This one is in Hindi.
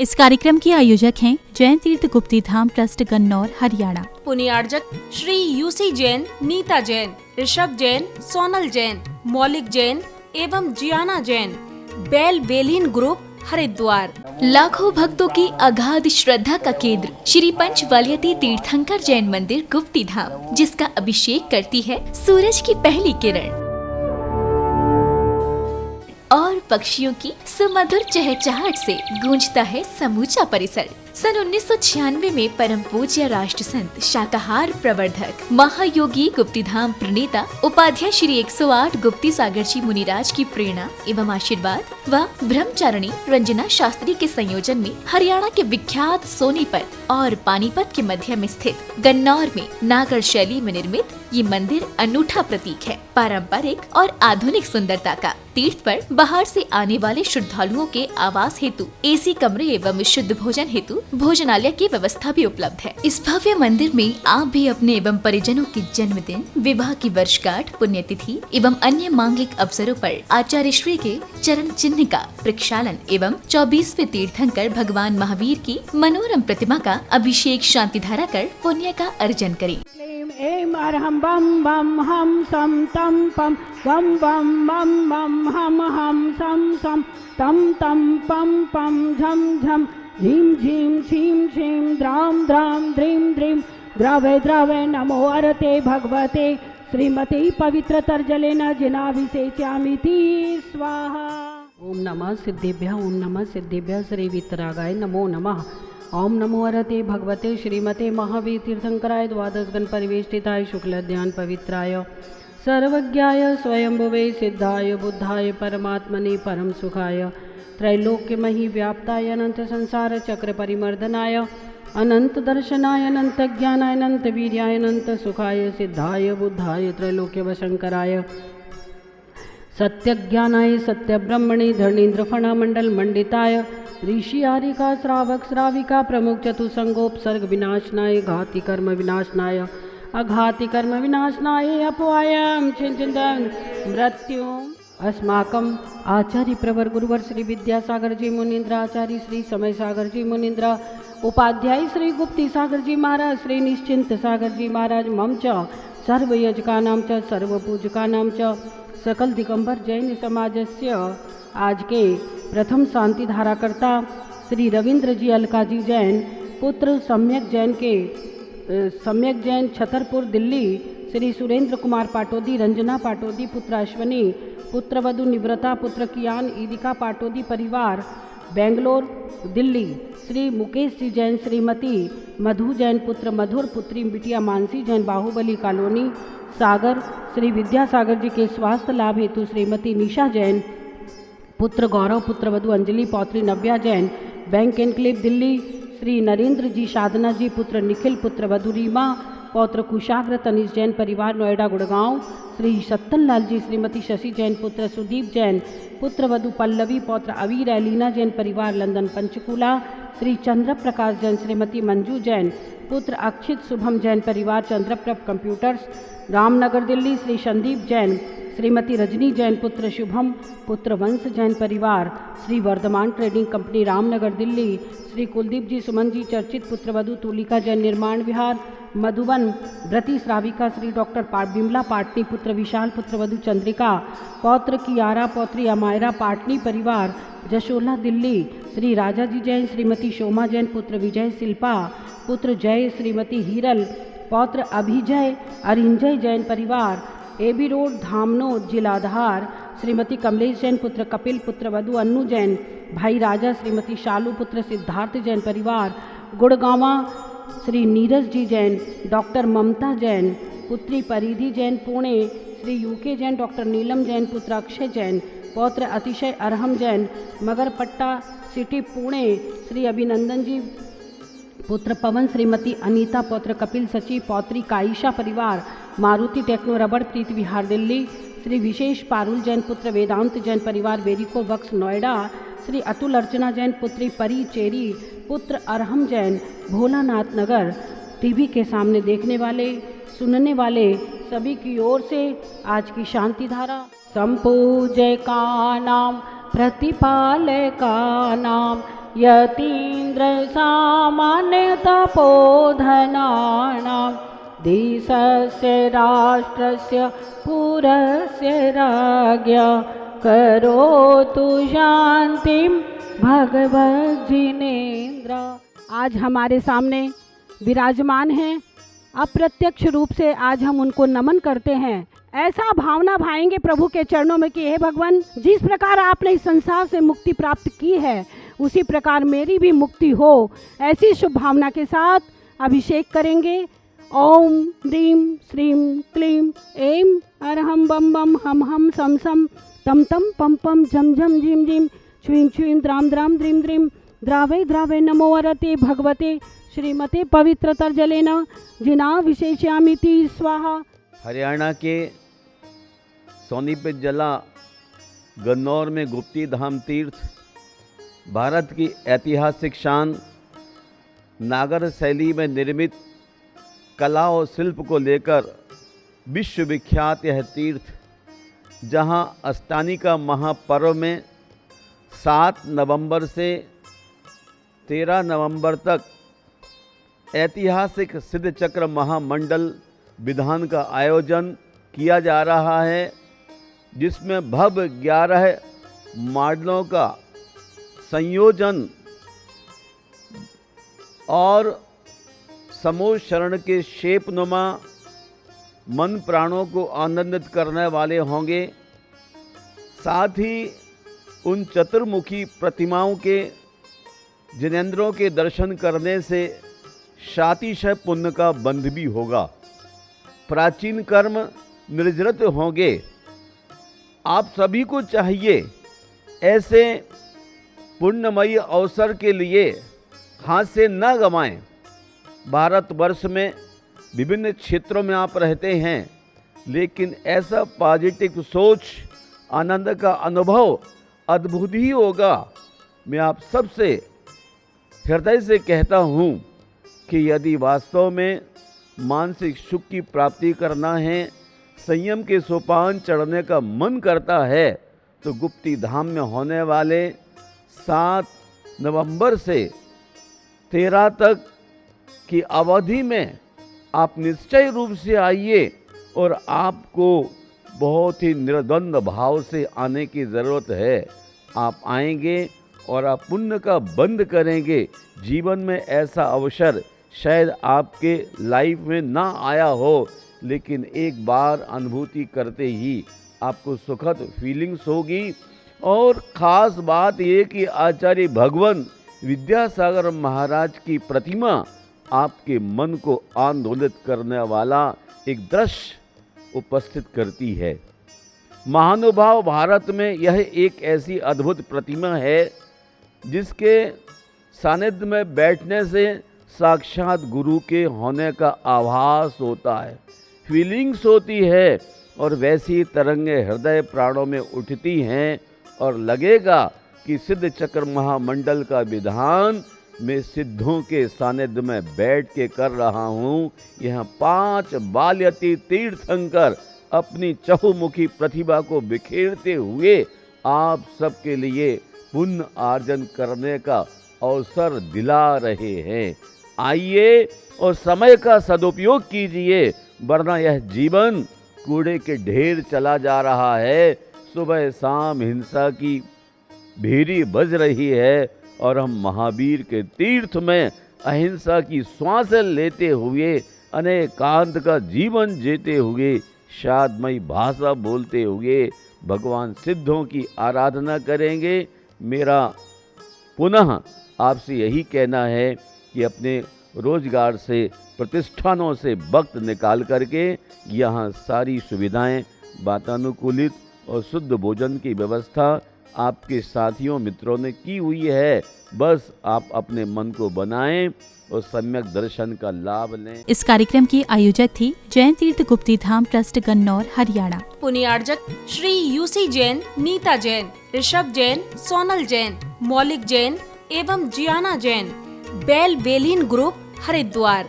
इस कार्यक्रम के आयोजक हैं जैन तीर्थ गुप्ती धाम ट्रस्ट गन्नौर हरियाणा। पुण्यार्जक श्री यूसी जैन, नीता जैन, ऋषभ जैन, सोनल जैन, मौलिक जैन एवं जियाना जैन, बेल बेलिन ग्रुप हरिद्वार। लाखों भक्तों की अगाध श्रद्धा का केंद्र श्री पंचवालियती तीर्थंकर जैन मंदिर गुप्ती धाम, जिसका अभिषेक करती है सूरज की पहली किरण और पक्षियों की सुमधुर चहचहाहट से गूंजता है समूचा परिसर। सन 1996 में परम पूज्य राष्ट्र संत शाकाहार प्रवर्धक महायोगी गुप्तीधाम प्रणेता उपाध्याय श्री 108 गुप्ती सागर जी मुनिराज की प्रेरणा एवं आशीर्वाद व ब्रह्मचारिणी रंजना शास्त्री के संयोजन में हरियाणा के विख्यात सोनीपत और पानीपत के मध्य में स्थित गन्नौर में नागर शैली में निर्मित ये मंदिर अनूठा प्रतीक है पारंपरिक और आधुनिक सुंदरता का। तीर्थ पर बाहर से आने वाले श्रद्धालुओं के आवास हेतु एसी कमरे एवं शुद्ध भोजन हेतु भोजनालय की व्यवस्था भी उपलब्ध है। इस भव्य मंदिर में आप भी अपने एवं परिजनों के जन्मदिन, विवाह की वर्षगांठ, पुण्यतिथि एवं अन्य मांगिक अवसरों पर आचार्य श्री के चरण चिन्ह का प्रक्षालन एवं 24वें तीर्थंकर भगवान महावीर की मनोरम प्रतिमा का अभिषेक शांति धारा कर पुण्य का अर्जन करें। एम अरहम बम बम हम सम तम पम बम बम बम बम हम सम सम तम तम पम पम झम झम झीम झीम छीम छीम द्राम द्राम द्रीम द्रीम द्रवे द्रवे नमो अरते भगवते श्रीमती पवित्र तर्जलेन जिनाभिषेच्यामिति स्वाहा। ओम नमः सिद्धेभ्यः श्री वीतरागाय नमो नमः। ओम नमो अरते भगवते श्रीमते महावीर तीर्थंकराय द्वादश गण परिवेष्टिताय शुक्लध्यान पवित्राय सर्वज्ञाय स्वयंभुवे सिद्धाय बुद्धाय परमात्मने परम सुखाय त्रैलोक्यमहि व्याप्ताय अनंत संसार चक्र परिमर्दनाय अनंत दर्शनाय अनंत ज्ञानाय अनंत वीर्याय अनंत सुखाय सिद्धाय बुद्धाय त्रैलोक्य वशंकराय सत्य ज्ञानाय सत्य ब्रह्मणे धरणीन्द्र फणा मंडल मंडिताय ऋषि आरिका श्रावक श्राविका प्रमुख चतुसंगोपसर्ग विनाशनाय घाति कर्म विनाशनाय अघाति कर्म विनाशनाय अपवायम चिंतन मृत्यु अस्माकं आचार्य प्रवर गुरुवर श्री विद्यासागर जी मुनीन्द्र, आचार्य श्री समय सागर जी मुनीन्द्र, उपाध्याय श्री गुप्ती सागर जी महाराज, श्री निश्चिंत सागर जी महाराज, मम च सर्वयजकानां च सर्वपूजकानां च सकल दिगंबर जैन समाजस्य आज के प्रथम शांति धाराकर्ता श्री रविंद्र जी अलकाजी जैन पुत्र सम्यक जैन छतरपुर दिल्ली, श्री सुरेंद्र कुमार पाटोदी, रंजना पाटोदी पुत्र अश्वनी, पुत्र वधु निव्रता पुत्र कियान ईदिका पाटोदी परिवार बेंगलोर दिल्ली, श्री मुकेश जी जैन श्रीमती मधु जैन पुत्र मधुर, पुत्री बिटिया मानसी जैन बाहुबली कॉलोनी सागर, श्री विद्यासागर जी के स्वास्थ्य लाभ हेतु श्रीमती निशा जैन पुत्र गौरव, पुत्र वधु अंजलि, पौत्री नव्या जैन बैंक एनक्लेव दिल्ली, श्री नरेंद्र जी साधना जी पुत्र निखिल, पुत्र वधु रीमा, पौत्र कुशाग्र तनिष जैन परिवार नोएडा गुड़गांव, श्री सत्तन लाल जी श्रीमती शशि जैन पुत्र सुदीप जैन, पुत्र वधु पल्लवी, पौत्र अवीर एलिना जैन परिवार लंदन पंचकूला, श्री चंद्र प्रकाश जैन श्रीमती मंजू जैन, पुत्र अक्षित शुभम जैन परिवार चंद्रप्रभ कंप्यूटर्स रामनगर दिल्ली, श्री संदीप जैन श्रीमती रजनी जैन पुत्र शुभम, पुत्र वंश जैन परिवार श्री वर्धमान ट्रेडिंग कंपनी रामनगर दिल्ली, श्री कुलदीप जी सुमन जी चर्चित पुत्र वधु तुलिका जैन निर्माण विहार मधुबन, व्रती श्राविका श्री डॉक्टर बिमला पाटनी, पुत्र विशाल, पुत्र वधु चंद्रिका, पौत्र कियारा, पौत्री अमायरा पाटनी परिवार जशोला दिल्ली, श्री राजा जी जैन श्रीमती शोमा जैन, पुत्र विजय शिल्पा, पुत्र जय श्रीमती हीरल, पौत्र अभिजय अरिंजय जैन परिवार एबी रोड धामनो जिलाधार, श्रीमती कमलेश जैन पुत्र कपिल, पुत्र वधु अन्नू जैन, भाई राजा श्रीमती शालू, पुत्र सिद्धार्थ जैन परिवार गुड़गांवा, श्री नीरज जी जैन, डॉक्टर ममता जैन, पुत्री परिधि जैन पुणे, श्री यूके जैन, डॉक्टर नीलम जैन, पुत्र अक्षय जैन, पौत्र अतिशय अरहम जैन, मगरपट्टा सिटी पुणे, श्री अभिनंदन जी पुत्र पवन, श्रीमती अनीता, पौत्र कपिल सचिव, पौत्री कायिशा परिवार मारुति टेक्नो रबड़ प्रीत विहार दिल्ली, श्री विशेष पारुल जैन पुत्र वेदांत जैन परिवार वेरिको वक्स नोएडा, श्री अतुल अर्चना जैन पुत्री परी चेरी, पुत्र अरहम जैन भोलानाथ नगर। टीवी के सामने देखने वाले सुनने वाले सभी की ओर से आज की शांति धारा। संपूजय का नाम प्रतिपालय का नाम यतीन्द्र सामान्य तपोधनानां देशस्य राष्ट्रस्य पुरस्य राज्ञा करोतु शांतिं भगवद् जिनेन्द्र। आज हमारे सामने विराजमान हैं, अप्रत्यक्ष रूप से आज हम उनको नमन करते हैं। ऐसा भावना भाएंगे प्रभु के चरणों में कि हे भगवान, जिस प्रकार आपने इस संसार से मुक्ति प्राप्त की है उसी प्रकार मेरी भी मुक्ति हो। ऐसी शुभ भावना के साथ अभिषेक करेंगे। ओम ह्रीं श्रीं क्लीं ऐं अरहं बम बम हम हम सम सम तम तम पम पम झम झम झिम झिम छ्वीं छ्वीं द्राम द्राम द्रीं द्रीं द्रावै द्रावै नमो वरते भगवते श्रीमते पवित्रतर जलेन जिना विशेष्यामिति स्वाहा। हरियाणा के सोनीपत जिला गन्नौर में गुप्ती धाम तीर्थ भारत की ऐतिहासिक शान नागर शैली में निर्मित कला और शिल्प को लेकर विश्वविख्यात यह तीर्थ, जहां अष्टानिका महापर्व में 7 नवंबर से 13 नवंबर तक ऐतिहासिक सिद्ध चक्र महामंडल विधान का आयोजन किया जा रहा है, जिसमें भव्य 11 मॉडलों का संयोजन और समूह शरण के शेपनुमा मन प्राणों को आनंदित करने वाले होंगे। साथ ही उन चतुर्मुखी प्रतिमाओं के जिनेंद्रों के दर्शन करने से शातिशय पुण्य का बंध भी होगा, प्राचीन कर्म निर्जरित होंगे। आप सभी को चाहिए ऐसे पुण्यमयी अवसर के लिए हाथ से न गंवाएं। भारतवर्ष में विभिन्न क्षेत्रों में आप रहते हैं, लेकिन ऐसा पॉजिटिव सोच, आनंद का अनुभव अद्भुत ही होगा। मैं आप सबसे हृदय से कहता हूँ कि यदि वास्तव में मानसिक सुख की प्राप्ति करना है, संयम के सोपान चढ़ने का मन करता है, तो गुप्ती धाम में होने वाले 7 नवंबर से 13 तक की अवधि में आप निश्चय रूप से आइए और आपको बहुत ही निर्द्वंद भाव से आने की ज़रूरत है। आप आएंगे और आप पुण्य का बंद करेंगे। जीवन में ऐसा अवसर शायद आपके लाइफ में ना आया हो, लेकिन एक बार अनुभूति करते ही आपको सुखद फीलिंग्स होगी। और ख़ास बात ये कि आचार्य भगवान विद्यासागर महाराज की प्रतिमा आपके मन को आंदोलित करने वाला एक दृश्य उपस्थित करती है। महानुभाव, भारत में यह एक ऐसी अद्भुत प्रतिमा है जिसके सानिध्य में बैठने से साक्षात गुरु के होने का आभास होता है, फीलिंग्स होती है, और वैसी तरंगें हृदय प्राणों में उठती हैं और लगेगा कि सिद्ध चक्र महामंडल का विधान मैं सिद्धों के सानिध्य में बैठ के कर रहा हूँ। यह 5 बाल्यती तीर्थंकर अपनी चहुमुखी प्रतिभा को बिखेरते हुए आप सबके लिए पुण्य आर्जन करने का अवसर दिला रहे हैं। आइए और समय का सदुपयोग कीजिए, वरना यह जीवन कूड़े के ढेर चला जा रहा है। सुबह शाम हिंसा की भेरी बज रही है और हम महावीर के तीर्थ में अहिंसा की श्वासें लेते हुए, अनेकांत का जीवन जीते हुए, शादमयी भाषा बोलते हुए भगवान सिद्धों की आराधना करेंगे। मेरा पुनः आपसे यही कहना है कि अपने रोजगार से, प्रतिष्ठानों से वक्त निकाल करके यहाँ सारी सुविधाएं, वातानुकूलित और शुद्ध भोजन की व्यवस्था आपके साथियों मित्रों ने की हुई है। बस आप अपने मन को बनाएं और सम्यक दर्शन का लाभ लें। इस कार्यक्रम की आयोजक थी जैन तीर्थ गुप्ती धाम ट्रस्ट गन्नौर हरियाणा। पुण्यार्जक श्री यूसी जैन, नीता जैन, ऋषभ जैन, सोनल जैन, मौलिक जैन एवं जियाना जैन, बेल बेलिन ग्रुप हरिद्वार।